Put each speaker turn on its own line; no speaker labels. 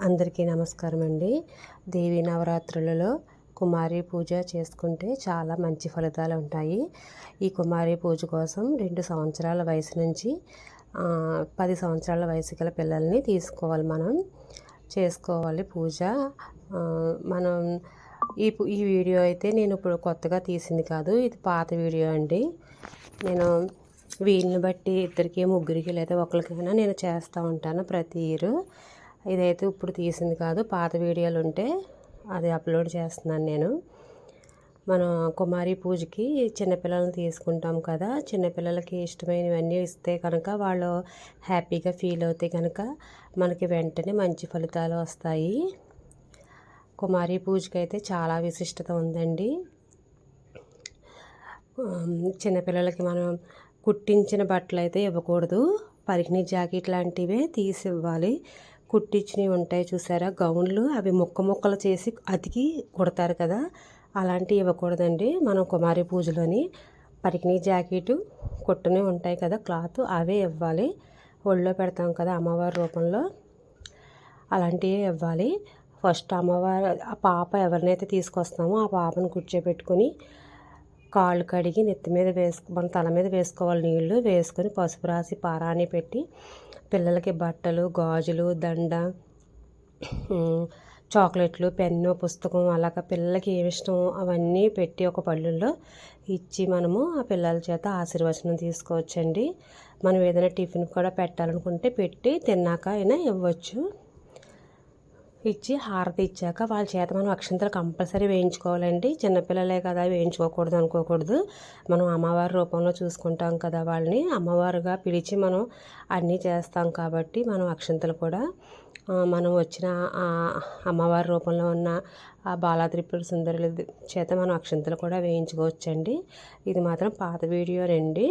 అందరికీ నమస్కారం అండి. దేవీ నవరాత్రులలో కుమారి పూజ చేసుకుంటే చాలా మంచి ఫలితాలు ఉంటాయి. ఈ కుమారి పూజ కోసం 2 సంవత్సరాల వయసు నుంచి 10 సంవత్సరాల వయసు గల పిల్లల్ని చేసుకోవాలి పూజ. మనం ఈ వీడియో అయితే నేను ఇప్పుడు కొత్తగా తీసింది కాదు, ఇది పాత వీడియో అండి. నేను వీళ్ళని బట్టి ఇద్దరికి, ముగ్గురికి లేదా ఒకరికైనా నేను చేస్తూ ఉంటాను ప్రతి ఇయర్. ఇదైతే ఇప్పుడు తీసింది కాదు, పాత వీడియోలు ఉంటే అది అప్లోడ్ చేస్తున్నాను నేను. మనం కుమారి పూజకి చిన్నపిల్లల్ని తీసుకుంటాం కదా, చిన్నపిల్లలకి ఇష్టమైనవన్నీ ఇస్తే కనుక వాళ్ళు హ్యాపీగా ఫీల్ అవుతే కనుక మనకి వెంటనే మంచి ఫలితాలు వస్తాయి. కుమారి పూజకి అయితే చాలా విశిష్టత ఉందండి. చిన్నపిల్లలకి మనం కుట్టించిన బట్టలు అయితే ఇవ్వకూడదు, పరికిణీ జాకెట్ లాంటివే తీసి ఇవ్వాలి. కుట్టించినవి ఉంటాయి చూసారా గౌన్లు, అవి ముక్కలు చేసి అతికి కుడతారు కదా, అలాంటివి ఇవ్వకూడదండి. మనం కుమారి పూజలోని పరికిణీ జాకెట్ కుట్టనే ఉంటాయి కదా క్లాత్, అవే ఇవ్వాలి. ఒళ్ళో పెడతాం కదా అమ్మవారి రూపంలో, అలాంటివే ఇవ్వాలి. ఫస్ట్ ఆ పాప ఎవరినైతే తీసుకొస్తామో ఆ పాపను కూర్చోబెట్టుకొని కాళ్ళు కడిగి నెత్తి మీద మన తల మీద వేసుకోవాలి. నీళ్లు వేసుకొని పసుపు రాసి పారాణి పెట్టి పిల్లలకి బట్టలు, గాజులు, దండ, చాక్లెట్లు, పెన్ను, పుస్తకం, అలాగ పిల్లలకి ఏమి ఇష్టం అవన్నీ పెట్టి ఒక పళ్ళుల్లో ఇచ్చి మనము ఆ పిల్లల చేత ఆశీర్వచనం తీసుకోవచ్చండి. మనం ఏదైనా టిఫిన్ కూడా పెట్టాలనుకుంటే పెట్టి తిన్నాక అయినా ఇవ్వచ్చు. ఇచ్చి హారతి ఇచ్చాక వాళ్ళ చేత మనం అక్షంతలు కంపల్సరీ వేయించుకోవాలండి. చిన్నపిల్లలే కదా, వేయించుకోకూడదు అనుకోకూడదు. మనం అమ్మవారి రూపంలో చూసుకుంటాం కదా, వాళ్ళని అమ్మవారుగా పిలిచి మనం అన్నీ చేస్తాం కాబట్టి మనం అక్షంతలు కూడా మనం వచ్చిన అమ్మవారి రూపంలో ఉన్న ఆ బాలా త్రిపుర సుందరుల చేత మనం అక్షంతలు కూడా వేయించుకోవచ్చండి. ఇది మాత్రం పాత వీడియోనండి.